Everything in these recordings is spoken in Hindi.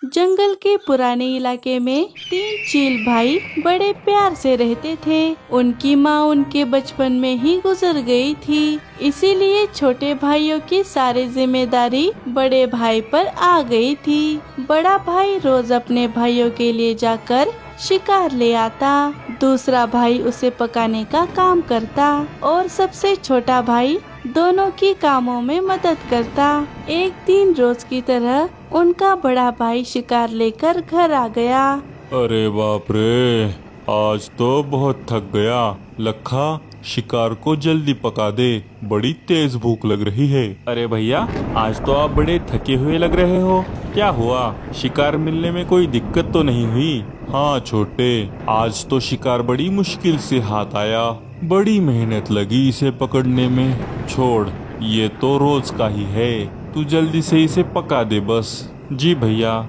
जंगल के पुराने इलाके में 3 चील भाई बड़े प्यार से रहते थे। उनकी माँ उनके बचपन में ही गुजर गई थी, इसीलिए छोटे भाइयों की सारी जिम्मेदारी बड़े भाई पर आ गई थी। बड़ा भाई रोज अपने भाइयों के लिए जाकर शिकार ले आता, दूसरा भाई उसे पकाने का काम करता और सबसे छोटा भाई दोनों की कामों में मदद करता। एक दिन रोज की तरह उनका बड़ा भाई शिकार लेकर घर आ गया। अरे बाप रे, आज तो बहुत थक गया। लखा, शिकार को जल्दी पका दे, बड़ी तेज भूख लग रही है। अरे भैया, आज तो आप बड़े थके हुए लग रहे हो, क्या हुआ? शिकार मिलने में कोई दिक्कत तो नहीं हुई? हाँ छोटे, आज तो शिकार बड़ी मुश्किल से हाथ आया, बड़ी मेहनत लगी इसे पकड़ने में। छोड़, ये तो रोज का ही है, तू जल्दी से इसे पका दे बस। जी भैया।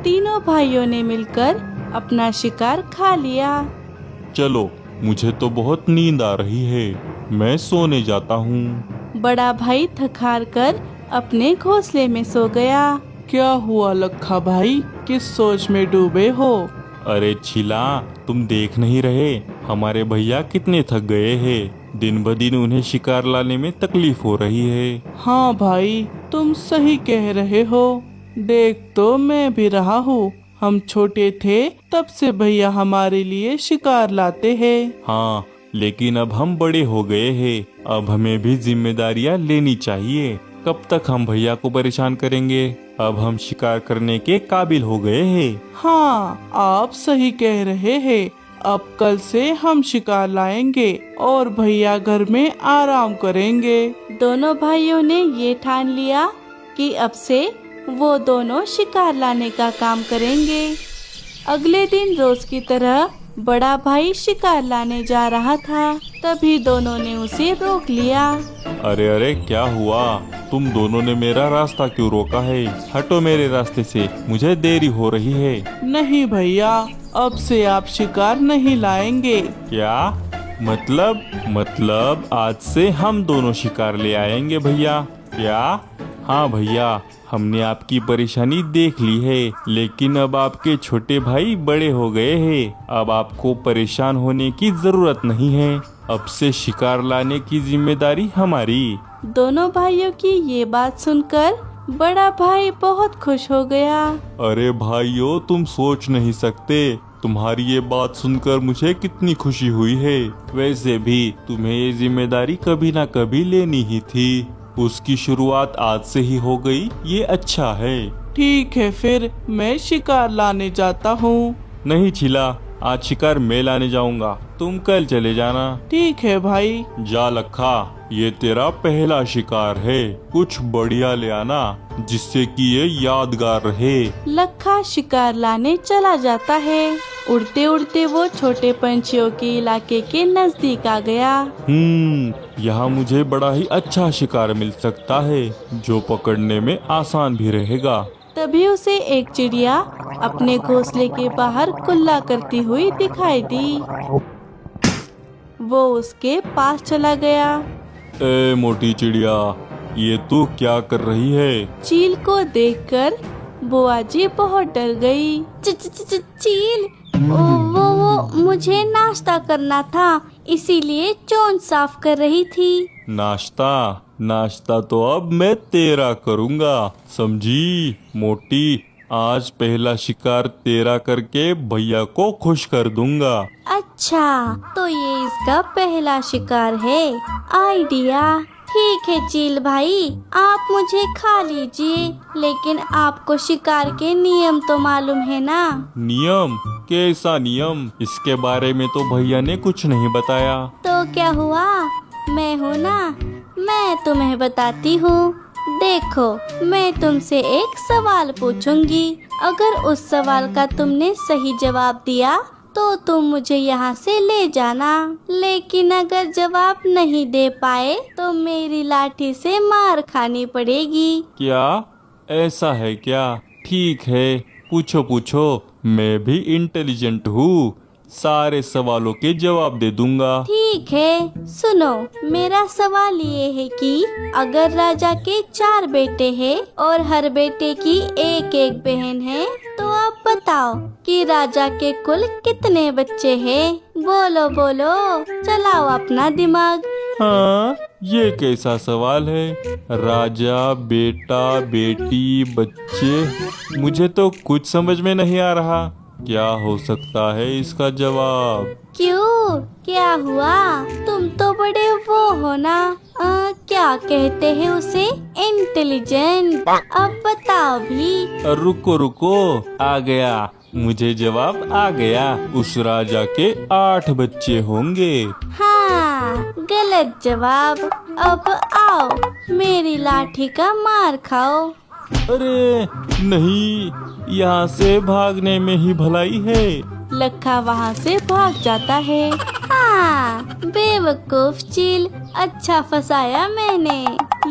तीनों भाइयों ने मिलकर अपना शिकार खा लिया। चलो, मुझे तो बहुत नींद आ रही है, मैं सोने जाता हूँ। बड़ा भाई थक हार कर अपने घोंसले में सो गया। क्या हुआ लखा भाई, किस सोच में डूबे हो? अरे छिला, तुम देख नहीं रहे हमारे भैया कितने थक गए हैं, दिन ब दिन उन्हें शिकार लाने में तकलीफ हो रही है। हाँ भाई, तुम सही कह रहे हो, देख तो मैं भी रहा हूँ, हम छोटे थे तब से भैया हमारे लिए शिकार लाते हैं। हाँ, लेकिन अब हम बड़े हो गए हैं, अब हमें भी जिम्मेदारियाँ लेनी चाहिए। कब तक हम भैया को परेशान करेंगे? अब हम शिकार करने के काबिल हो गए हैं। हाँ, आप सही कह रहे हैं, अब कल से हम शिकार लाएंगे और भैया घर में आराम करेंगे। दोनों भाइयों ने ये ठान लिया कि अब से वो दोनों शिकार लाने का काम करेंगे। अगले दिन रोज की तरह बड़ा भाई शिकार लाने जा रहा था, तभी दोनों ने उसे रोक लिया। अरे अरे, क्या हुआ? तुम दोनों ने मेरा रास्ता क्यों रोका है? हटो मेरे रास्ते से, मुझे देरी हो रही है। नहीं भैया, अब से आप शिकार नहीं लाएंगे। क्या मतलब आज से हम दोनों शिकार ले आएंगे भैया? क्या? हाँ भैया, हमने आपकी परेशानी देख ली है, लेकिन अब आपके छोटे भाई बड़े हो गए हैं, अब आपको परेशान होने की जरूरत नहीं है। अब से शिकार लाने की जिम्मेदारी हमारी। दोनों भाइयों की ये बात सुनकर बड़ा भाई बहुत खुश हो गया। अरे भाइयों, तुम सोच नहीं सकते, तुम्हारी ये बात सुनकर मुझे कितनी खुशी हुई है। वैसे भी तुम्हें ये जिम्मेदारी कभी ना कभी लेनी ही थी, उसकी शुरुआत आज से ही हो गई, ये अच्छा है। ठीक है, फिर मैं शिकार लाने जाता हूँ। नहीं छिला, आज शिकार मैं लाने जाऊंगा, तुम कल चले जाना। ठीक है भाई। जा लखा, ये तेरा पहला शिकार है, कुछ बढ़िया ले आना जिससे कि ये यादगार रहे। लखा शिकार लाने चला जाता है। उड़ते उड़ते वो छोटे पंछियों के इलाके के नजदीक आ गया। यहाँ मुझे बड़ा ही अच्छा शिकार मिल सकता है, जो पकड़ने में आसान भी रहेगा। तभी उसे एक चिड़िया अपने घोंसले के बाहर कुल्ला करती हुई दिखाई दी। वो उसके पास चला गया। ए मोटी चिड़िया, ये तू क्या कर रही है? चील को देखकर बुआ जी बहुत डर गई। चील, वो मुझे नाश्ता करना था, इसीलिए चोंच साफ कर रही थी। नाश्ता तो अब मैं तेरा करूँगा, समझी मोटी? आज पहला शिकार तेरा करके भैया को खुश कर दूंगा। अच्छा, तो ये इसका पहला शिकार है। आइडिया ठीक है चील भाई, आप मुझे खा लीजिए, लेकिन आपको शिकार के नियम तो मालूम है ना? नियम? कैसा नियम? इसके बारे में तो भैया ने कुछ नहीं बताया। तो क्या हुआ, मैं हूँ ना, मैं तुम्हें बताती हूँ। देखो, मैं तुमसे एक सवाल पूछूंगी, अगर उस सवाल का तुमने सही जवाब दिया तो तुम मुझे यहाँ से ले जाना, लेकिन अगर जवाब नहीं दे पाए तो मेरी लाठी से मार खानी पड़ेगी। क्या ऐसा है क्या? ठीक है, पूछो, मैं भी इंटेलिजेंट हूँ, सारे सवालों के जवाब दे दूंगा। ठीक है, सुनो, मेरा सवाल ये है कि अगर राजा के 4 बेटे हैं और हर बेटे की एक एक बहन है, तो आप बताओ कि राजा के कुल कितने बच्चे हैं? बोलो बोलो, चलाओ अपना दिमाग। हाँ, ये कैसा सवाल है? राजा, बेटा, बेटी, बच्चे, मुझे तो कुछ समझ में नहीं आ रहा। क्या हो सकता है इसका जवाब? क्यों, क्या हुआ? तुम तो बड़े वो हो ना, क्या कहते हैं उसे, इंटेलिजेंट। अब बताओ भी। रुको रुको, आ गया, मुझे जवाब आ गया। उस राजा के 8 बच्चे होंगे। हाँ, गलत जवाब। अब आओ, मेरी लाठी का मार खाओ। अरे नहीं, यहाँ से भागने में ही भलाई है। लखा वहाँ से भाग जाता है। हाँ, बेवकूफ चील, अच्छा फंसाया मैंने।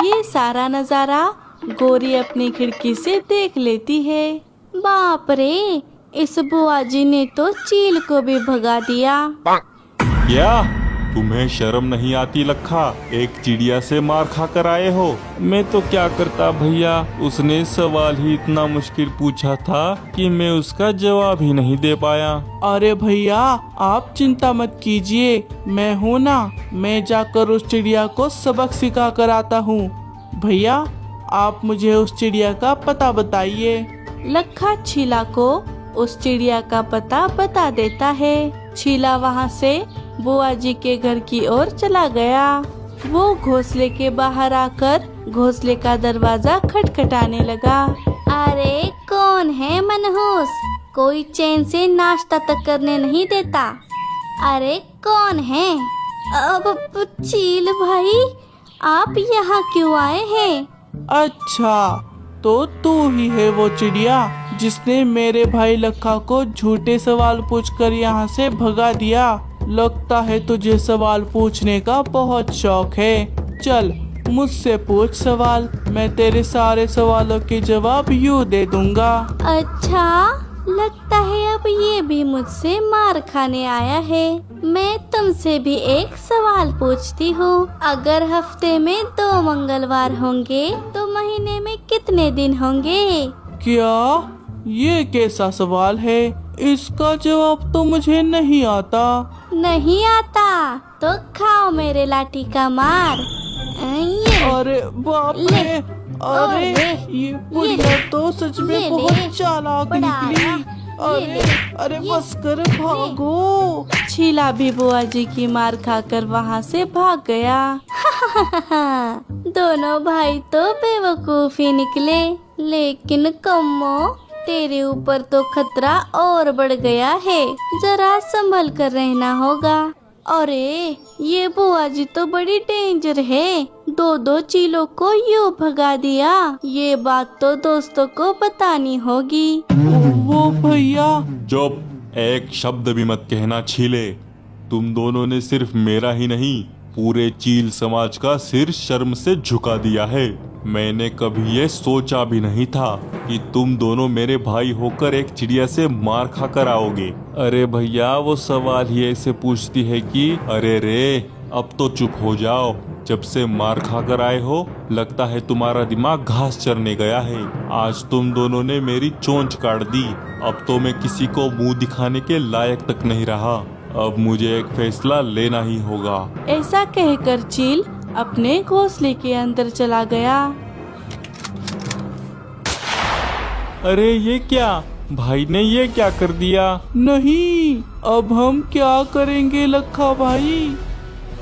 ये सारा नजारा गोरी अपनी खिड़की से देख लेती है। बाप रे, इस बुआ जी ने तो चील को भी भगा दिया। क्या तुम्हें शर्म नहीं आती लखा? एक चिड़िया से मार खा कर आए हो। मैं तो क्या करता भैया, उसने सवाल ही इतना मुश्किल पूछा था कि मैं उसका जवाब ही नहीं दे पाया। अरे भैया, आप चिंता मत कीजिए, मैं हूँ ना, मैं जाकर उस चिड़िया को सबक सिखा कर आता हूँ। भैया, आप मुझे उस चिड़िया का पता बताइए। लखा छीला को उस चिड़िया का पता बता देता है। छीला वहाँ से बुआ जी के घर की ओर चला गया। वो घोंसले के बाहर आकर घोंसले का दरवाजा खटखटाने लगा। अरे कौन है मनहूस, कोई चैन से नाश्ता तक करने नहीं देता। अरे कौन है? अब चील भाई, आप यहाँ क्यों आए हैं? अच्छा, तो तू ही है वो चिड़िया जिसने मेरे भाई लखा को झूठे सवाल पूछकर यहाँ से भगा दिया। लगता है तुझे सवाल पूछने का बहुत शौक है। चल मुझसे पूछ सवाल, मैं तेरे सारे सवालों के जवाब यूँ दे दूंगा। अच्छा, लगता है अब ये भी मुझसे मार खाने आया है। मैं तुमसे भी एक सवाल पूछती हूँ। अगर हफ्ते में 2 मंगलवार होंगे तो महीने में कितने दिन होंगे? क्या? ये कैसा सवाल है? इसका जवाब तो मुझे नहीं आता। नहीं आता तो खाओ मेरे लाठी का मार। अरे बाप रे, अरे ये बुढ़िया तो सच में बहुत चालाक निकली। अरे बस कर, भागो। छीला भी बुआ जी की मार खाकर वहाँ से भाग गया। दोनों भाई तो बेवकूफ ही निकले, लेकिन कम्मो, तेरे ऊपर तो खतरा और बढ़ गया है, जरा संभल कर रहना होगा। अरे ये बुआ जी तो बड़ी डेंजर है, 2 चीलों को यूं भगा दिया। ये बात तो दोस्तों को बतानी होगी। वो भैया। चुप, एक शब्द भी मत कहना छीले। तुम दोनों ने सिर्फ मेरा ही नहीं, पूरे चील समाज का सिर शर्म से झुका दिया है। मैंने कभी ये सोचा भी नहीं था कि तुम दोनों मेरे भाई होकर एक चिड़िया से मार खा कर आओगे। अरे भैया, वो सवाल ही ऐसे पूछती है कि अरे रे, अब तो चुप हो जाओ। जब से मार खा कर आए हो, लगता है तुम्हारा दिमाग घास चरने गया है। आज तुम दोनों ने मेरी चोंच काट दी। अब तो मैं किसी को मुंह दिखाने के लायक तक नहीं रहा। अब मुझे एक फैसला लेना ही होगा। ऐसा कहकर चील अपने घोंसले के अंदर चला गया। अरे ये क्या, भाई ने ये क्या कर दिया? नहीं, अब हम क्या करेंगे लखा भाई?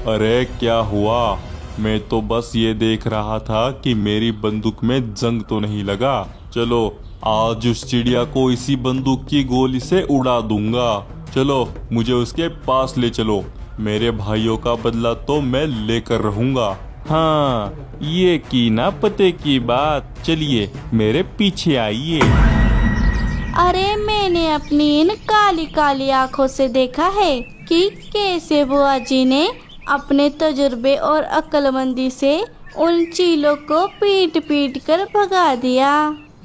अरे क्या हुआ? मैं तो बस ये देख रहा था कि मेरी बंदूक में जंग तो नहीं लगा। चलो आज उस चिड़िया को इसी बंदूक की गोली से उड़ा दूंगा। चलो मुझे उसके पास ले चलो, मेरे भाइयों का बदला तो मैं लेकर रहूंगा। हाँ, ये की ना पते की बात। चलिए मेरे पीछे आइए। अरे मैंने अपनी इन काली काली आँखों से देखा है कि कैसे बुआ जी ने अपने तजुर्बे और अक्लमंदी से उन चीलों को पीट पीट कर भगा दिया।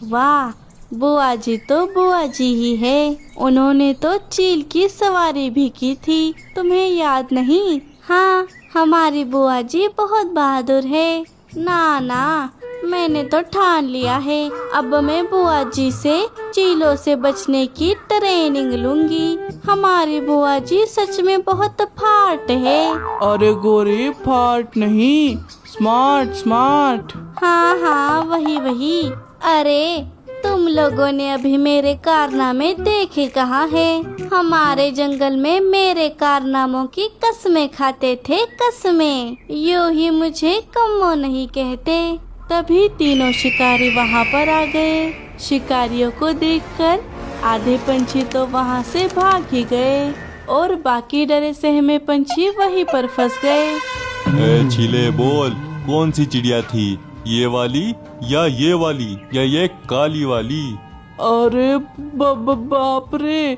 वाह, बुआ जी तो बुआ जी ही है। उन्होंने तो चील की सवारी भी की थी, तुम्हें याद नहीं? हाँ, हमारी बुआ जी बहुत बहादुर है। ना ना, मैंने तो ठान लिया है, अब मैं बुआ जी से चीलों से बचने की ट्रेनिंग लूंगी। हमारी बुआ जी सच में बहुत फाट है। अरे गोरी, फाट नहीं, स्मार्ट स्मार्ट। हाँ हाँ, वही वही। अरे तुम लोगों ने अभी मेरे कारनामे देखे कहाँ है? हमारे जंगल में मेरे कारनामों की कसमें खाते थे, कसमें। यूं ही मुझे कम्मो नहीं कहते। तभी तीनों शिकारी वहाँ पर आ गए। शिकारियों को देखकर आधे पंछी तो वहाँ से भाग ही गए और बाकी डरे सहमे पंछी वहीं पर फंस गए। ए चीले, बोल कौन सी चिड़िया थी, ये वाली या ये वाली या ये काली वाली? अरे बाप रे,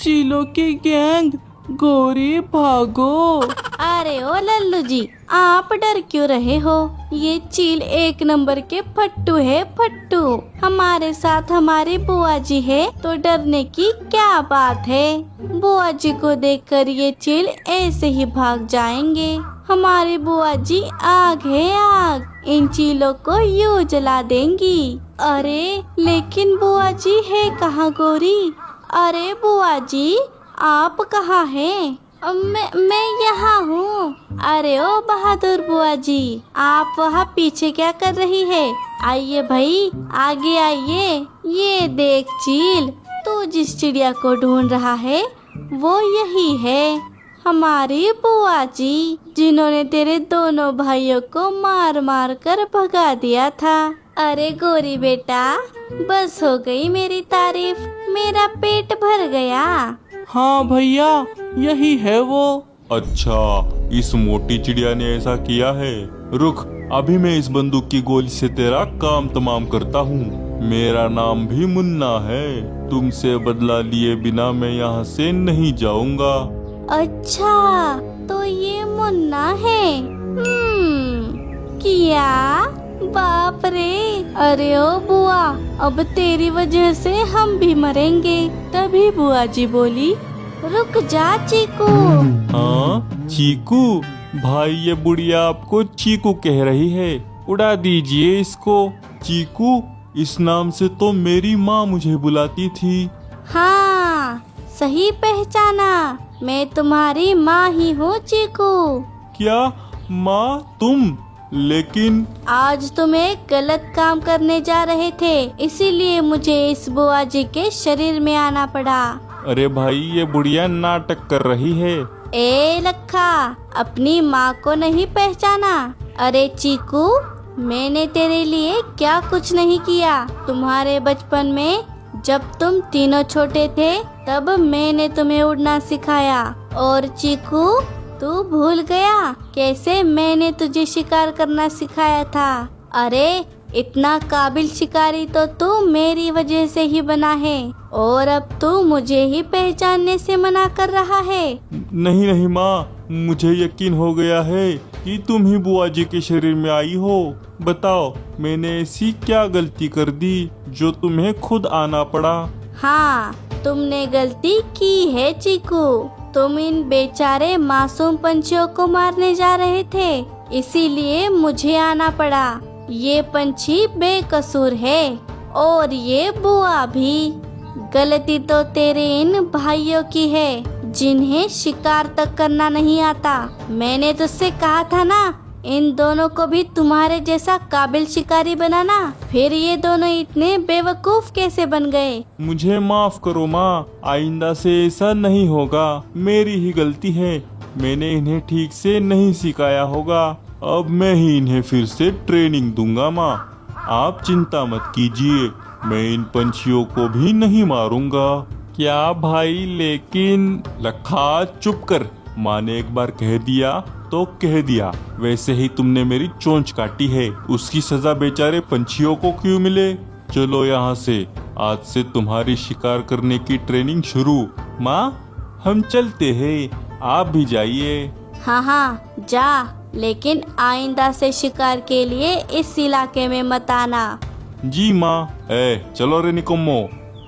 चीलों की गैंग! गोरी भागो! अरे ओ लल्लू जी, आप डर क्यों रहे हो? ये चील एक नंबर के फट्टू है, फट्टू। हमारे साथ हमारी बुआ जी है तो डरने की क्या बात है? बुआ जी को देखकर ये चील ऐसे ही भाग जाएंगे। हमारी बुआ जी आग है, आग। इन चीलों को यूं जला देंगी। अरे लेकिन बुआ जी है कहाँ गोरी? अरे बुआ जी, आप कहाँ हैं? मैं यहाँ हूँ। अरे ओ बहादुर बुआ जी, आप वहाँ पीछे क्या कर रही है? आइए भाई, आगे आइए। ये देख चील, तू जिस चिड़िया को ढूंढ रहा है वो यही है, हमारी बुआ जी, जिन्होंने तेरे दोनों भाइयों को मार मार कर भगा दिया था। अरे गोरी बेटा, बस हो गई मेरी तारीफ, मेरा पेट भर गया। हाँ भैया, यही है वो। अच्छा, इस मोटी चिड़िया ने ऐसा किया है। रुक, अभी मैं इस बंदूक की गोली से तेरा काम तमाम करता हूँ। मेरा नाम भी मुन्ना है। तुमसे बदला लिए बिना मैं यहाँ से नहीं जाऊँगा। अच्छा, तो ये मुन्ना है। किया? बाप रे! अरे ओ बुआ, अब तेरी वजह से हम भी मरेंगे। तभी बुआ जी बोली, रुक जा चीकू। हाँ चीकू? भाई ये बुढ़िया आपको चीकू कह रही है, उड़ा दीजिए इसको। चीकू, इस नाम से तो मेरी माँ मुझे बुलाती थी। हाँ, सही पहचाना, मैं तुम्हारी माँ ही हूँ चीकू। क्या माँ तुम? लेकिन आज तुम एक गलत काम करने जा रहे थे, इसीलिए मुझे इस बुआ जी के शरीर में आना पड़ा। अरे भाई, ये बुढ़िया नाटक कर रही है। ए लखा, अपनी माँ को नहीं पहचाना? अरे चीकू, मैंने तेरे लिए क्या कुछ नहीं किया। तुम्हारे बचपन में जब तुम तीनों छोटे थे तब मैंने तुम्हें उड़ना सिखाया। और चीकू, तू भूल गया कैसे मैंने तुझे शिकार करना सिखाया था? अरे इतना काबिल शिकारी तो तू मेरी वजह से ही बना है, और अब तू मुझे ही पहचानने से मना कर रहा है। नहीं नहीं माँ, मुझे यकीन हो गया है कि तुम ही बुआ जी के शरीर में आई हो। बताओ, मैंने ऐसी क्या गलती कर दी जो तुम्हें खुद आना पड़ा? हाँ, तुमने गलती की है चीकू। तुम इन बेचारे मासूम पंछियों को मारने जा रहे थे, इसीलिए मुझे आना पड़ा। ये पंछी बेकसूर है और ये बुआ भी। गलती तो तेरे इन भाइयों की है जिन्हें शिकार तक करना नहीं आता। मैंने तुझसे कहा था ना, इन दोनों को भी तुम्हारे जैसा काबिल शिकारी बनाना। फिर ये दोनों इतने बेवकूफ कैसे बन गए? मुझे माफ करो माँ, आइंदा से ऐसा नहीं होगा। मेरी ही गलती है, मैंने इन्हें ठीक से नहीं सिखाया होगा। अब मैं ही इन्हें फिर से ट्रेनिंग दूंगा माँ, आप चिंता मत कीजिए। मैं इन पंछियों को भी नहीं मारूंगा। क्या भाई? लेकिन लखा चुप कर, माँ ने एक बार कह दिया तो कह दिया। वैसे ही तुमने मेरी चोंच काटी है, उसकी सजा बेचारे पंछियों को क्यों मिले? चलो यहाँ से, आज से तुम्हारी शिकार करने की ट्रेनिंग शुरू। माँ, हम चलते हैं, आप भी जाइए। हाँ हाँ जा, लेकिन आइंदा से शिकार के लिए इस इलाके में मत आना। जी माँ। चलो रे निकम्मो।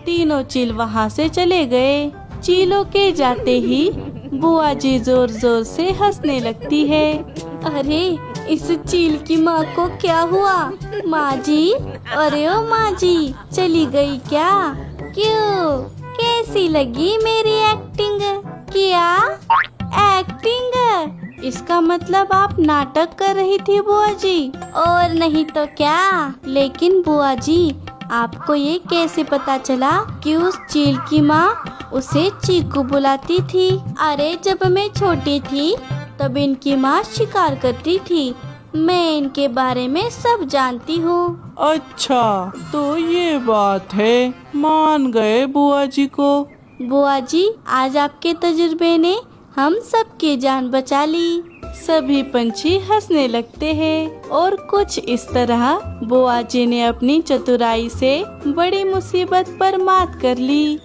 तीनों चील वहाँ से चले गए। चीलों के जाते ही बुआ जी जोर जोर से हंसने लगती है। अरे इस चील की माँ को क्या हुआ? माँ जी, अरे ओ माँ जी, चली गई क्या? क्यों? कैसी लगी मेरी एक्टिंग? क्या एक्टिंग? इसका मतलब आप नाटक कर रही थी बुआ जी। और नहीं तो क्या। लेकिन बुआ जी, आपको ये कैसे पता चला कि उस चील की माँ उसे चीकू बुलाती थी? अरे जब मैं छोटी थी तब इनकी माँ शिकार करती थी। मैं इनके बारे में सब जानती हूँ। अच्छा, तो ये बात है, मान गए बुआ जी को। बुआ जी, आज आपके तजुर्बे ने हम सबकी जान बचा ली। सभी पंछी हंसने लगते हैं और कुछ इस तरह बुआ जी ने अपनी चतुराई से बड़ी मुसीबत पर मात कर ली।